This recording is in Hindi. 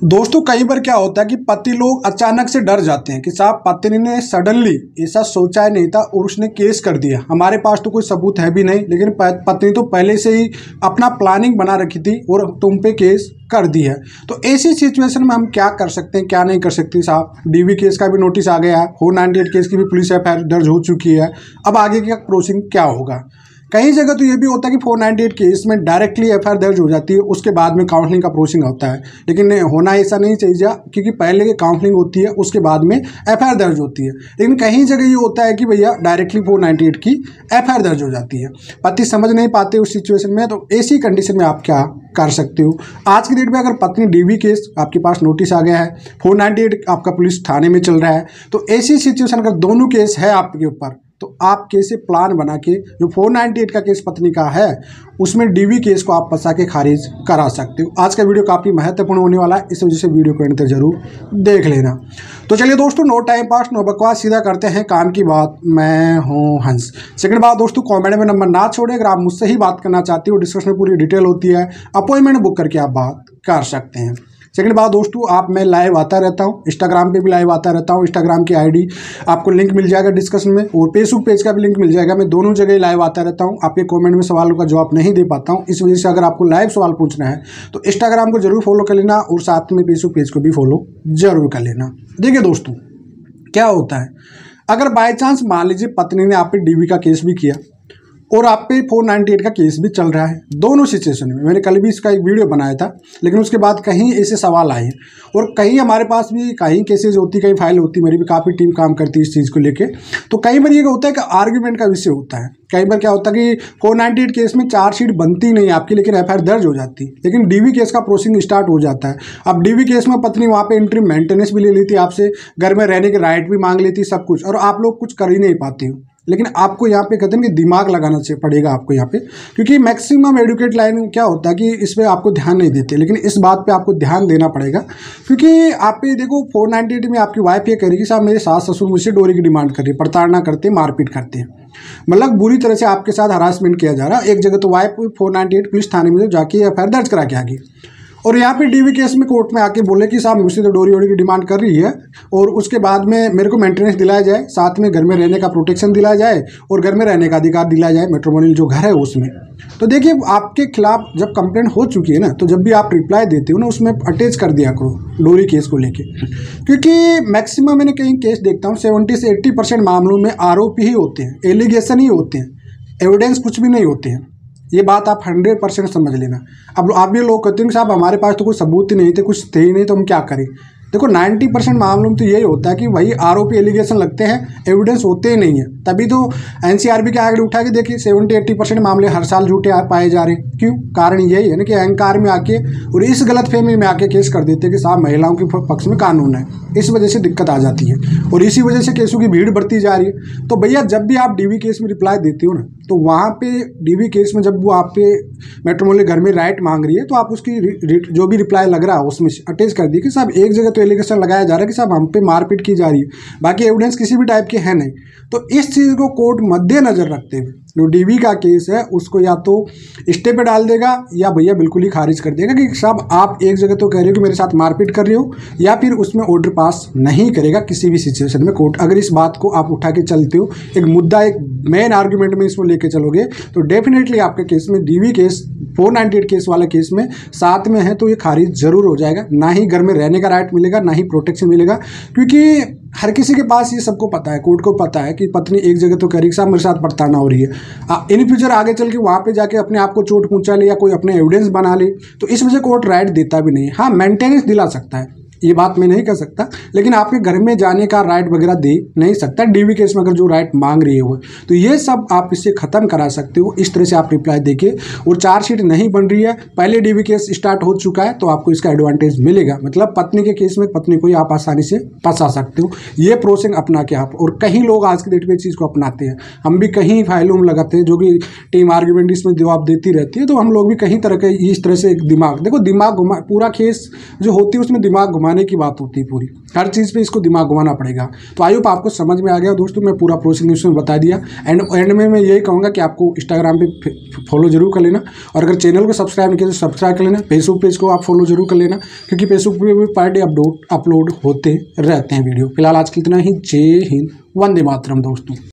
दोस्तों कई बार क्या होता है कि पति लोग अचानक से डर जाते हैं कि साहब पत्नी ने सडनली ऐसा सोचा ही नहीं था और उसने केस कर दिया। हमारे पास तो कोई सबूत है भी नहीं, लेकिन पत्नी तो पहले से ही अपना प्लानिंग बना रखी थी और तुम पे केस कर दी है। तो ऐसी सिचुएशन में हम क्या कर सकते हैं, क्या नहीं कर सकते साहब। डीवी केस का भी नोटिस आ गया है, 498 केस की भी पुलिस एफआईआर दर्ज हो चुकी है। अब आगे का प्रोसीडिंग क्या होगा। कई जगह तो ये भी होता है कि 498 केस में डायरेक्टली एफआईआर दर्ज हो जाती है, उसके बाद में काउंसलिंग का प्रोसीडिंग होता है। लेकिन होना ऐसा नहीं चाहिए, क्योंकि पहले की काउंसलिंग होती है उसके बाद में एफआईआर दर्ज होती है। लेकिन कहीं जगह ये होता है कि भैया डायरेक्टली 498 की एफआईआर दर्ज हो जाती है। पति समझ नहीं पाते उस सिचुएशन में, तो ऐसी कंडीशन में आप क्या कर सकते हो। आज की डेट में अगर पत्नी डीवी केस आपके पास नोटिस आ गया है, 498 आपका पुलिस थाने में चल रहा है, तो ऐसी सिचुएशन अगर दोनों केस है आपके ऊपर, तो आप कैसे प्लान बना के जो 498 का केस पत्नी का है उसमें डीवी केस को आप फंसा के खारिज करा सकते हो। आज का वीडियो काफ़ी महत्वपूर्ण होने वाला है, इस वजह से वीडियो को अंत तक जरूर देख लेना। तो चलिए दोस्तों, नो टाइम पास नो बकवास, सीधा करते हैं काम की बात। मैं हूं हंस। सेकंड बात दोस्तों, कमेंट में नंबर ना छोड़े। अगर आप मुझसे ही बात करना चाहते हो, डिस्कशन में पूरी डिटेल होती है, अपॉइंटमेंट बुक करके आप बात कर सकते हैं। सेकंड बात दोस्तों, आप मैं लाइव आता रहता हूँ, इंस्टाग्राम पे भी लाइव आता रहता हूँ। इंस्टाग्राम की आईडी आपको लिंक मिल जाएगा डिस्कशन में, और फेसबुक पेज का भी लिंक मिल जाएगा। मैं दोनों जगह लाइव आता रहता हूँ। आपके कमेंट में सवालों का जवाब नहीं दे पाता हूँ, इस वजह से अगर आपको लाइव सवाल पूछना है तो इंस्टाग्राम को जरूर फॉलो कर लेना, और साथ में फेसबुक पेज को भी फॉलो जरूर कर लेना। देखिए दोस्तों, क्या होता है, अगर बाई चांस मान लीजिए पत्नी ने आप पे डीवी का केस भी किया और आप पे 498 का केस भी चल रहा है, दोनों सिचुएशन में मैंने कल भी इसका एक वीडियो बनाया था, लेकिन उसके बाद कहीं ऐसे सवाल आए और कहीं हमारे पास भी कहीं केसेज होती, कहीं फाइल होती, मेरी भी काफ़ी टीम काम करती है इस चीज़ को लेके। तो कई बार ये होता है कि आर्ग्यूमेंट का विषय होता है। कई बार क्या होता है कि 498 केस में चार्जशीट बनती नहीं आपकी, लेकिन एफआईआर दर्ज हो जाती, लेकिन डीवी केस का प्रोसीडिंग स्टार्ट हो जाता है। अब डीवी केस में पत्नी वहाँ पे एंट्री मेंटेनेंस भी ले लेती, आपसे घर में रहने के राइट भी मांग लेती, सब कुछ, और आप लोग कुछ कर ही नहीं पाते हो। लेकिन आपको यहाँ पे कहते हैं कि दिमाग लगाना चाहिए पड़ेगा आपको यहाँ पे, क्योंकि मैक्सिमम एडुकेट लाइन क्या होता है कि इस पर आपको ध्यान नहीं देते, लेकिन इस बात पे आपको ध्यान देना पड़ेगा। क्योंकि आप पे देखो 498 में आपकी वाइफ ये करेगी साहब मेरे सास ससुर मुझसे डोरी की डिमांड कर रही है, प्रताड़ना करते हैं, मारपीट करते हैं, मतलब बुरी तरह से आपके साथ हरासमेंट किया जा रहा है। एक जगह तो वाइफ 498 पुलिस थाने में जाके एफआईआर दर्ज करा के आ गई, और यहाँ पे डीवी केस में कोर्ट में आके बोले कि साहब मुझसे तो डोरी की डिमांड कर रही है, और उसके बाद में मेरे को मेंटेनेंस दिलाया जाए, साथ में घर में रहने का प्रोटेक्शन दिलाया जाए, और घर में रहने का अधिकार दिलाया जाए मैट्रिमोनियल जो घर है उसमें। तो देखिए, आपके खिलाफ जब कंप्लेंट हो चुकी है ना, तो जब भी आप रिप्लाई देते हो ना, उसमें अटैच कर दिया करो डोरी केस को लेके। क्योंकि मैक्सिमम मैंने कहीं केस देखता हूँ 70 से 80% मामलों में आरोप ही होते हैं, एलिगेशन ही होते हैं, एविडेंस कुछ भी नहीं होते हैं। ये बात आप 100% समझ लेना। अब आप भी लोग कहते हैं कि साहब हमारे पास तो कोई सबूत ही नहीं थे, कुछ थे ही नहीं, तो हम क्या करें। देखो 90% मामलों में तो यही होता है कि वही आरोपी एलिगेशन लगते हैं, एविडेंस होते ही नहीं है। तभी तो एनसीआरबी के आगे उठा के देखिए 70-80% मामले हर साल झूठे पाए जा रहे हैं। क्यों? कारण यही है ना कि अहंकार में आके और इस गलतफहमी में आके केस कर देते हैं कि साहब महिलाओं के पक्ष में कानून है, इस वजह से दिक्कत आ जाती है, और इसी वजह से केसों की भीड़ बढ़ती जा रही है। तो भैया जब भी आप डीवी केस में रिप्लाई देते हो ना, तो वहाँ पे डीवी केस में जब वो आप पे मैट्रिमोनियल घर में राइट मांग रही है, तो आप उसकी जो भी रिप्लाई लग रहा है उसमें अटैच कर दी कि साहब एक जगह तो एलिगेशन लगाया जा रहा है कि साहब हम पे मारपीट की जा रही है, बाकी एविडेंस किसी भी टाइप के है नहीं। तो इस चीज़ को कोर्ट मद्देनजर रखते हुए जो डीवी का केस है उसको या तो स्टे पे डाल देगा, या भैया बिल्कुल ही खारिज कर देगा कि साहब आप एक जगह तो कह रहे हो कि मेरे साथ मारपीट कर रहे हो, या फिर उसमें ऑर्डर पास नहीं करेगा किसी भी सिचुएशन में कोर्ट। अगर इस बात को आप उठा के चलते हो, एक मुद्दा, एक मेन आर्ग्यूमेंट में इसको लेके चलोगे, तो डेफिनेटली आपके केस में डीवी केस 498 केस वाला केस में साथ में है तो ये खारिज जरूर हो जाएगा। ना ही घर में रहने का राइट मिलेगा, ना ही प्रोटेक्शन मिलेगा, क्योंकि हर किसी के पास ये सबको पता है, कोर्ट को पता है कि पत्नी एक जगह तो कह रही है साहब मेरे साथ प्रताड़ना हो रही है, इन फ्यूचर आगे चल के वहाँ पे जाके अपने आप को चोट पहुँचा ले या कोई अपने एविडेंस बना ले, तो इस वजह कोर्ट राइट देता भी नहीं है। हाँ, मेंटेनेंस दिला सकता है, ये बात मैं नहीं कर सकता, लेकिन आपके घर में जाने का राइट वगैरह दे नहीं सकता डीवी केस में अगर जो राइट मांग रही है वो। तो ये सब आप इससे ख़त्म करा सकते हो इस तरह से आप रिप्लाई देके। और चार्जशीट नहीं बन रही है, पहले डीवी केस स्टार्ट हो चुका है, तो आपको इसका एडवांटेज मिलेगा। मतलब पत्नी के केस में पत्नी को ही आप आसानी से फंसा सकते हो, ये प्रोसेस अपना के आप। और कहीं लोग आज की डेट में चीज़ को अपनाते हैं, हम भी कहीं फाइलों में लगाते हैं, जो कि टीम आर्ग्यूमेंट इसमें जवाब देती रहती है, तो हम लोग भी कहीं तरह के इस तरह से दिमाग, देखो दिमाग घुमा, पूरा केस जो होती है उसमें दिमाग घुमा घुमाने की बात होती है पूरी, हर चीज़ पे इसको दिमाग घुमाना पड़ेगा। तो आई होप आपको समझ में आ गया दोस्तों, मैं पूरा प्रोसेस में बता दिया। एंड में मैं यही कहूँगा कि आपको इंस्टाग्राम पे फॉलो जरूर कर लेना, और अगर चैनल को सब्सक्राइब नहीं किया तो सब्सक्राइब कर लेना। फेसबुक पेज को आप फॉलो जरूर कर लेना, क्योंकि फेसबुक पे भी पर डे अपलोड होते रहते हैं वीडियो। फिलहाल आज की इतना ही। जय हिंद, वंदे मातरम दोस्तों।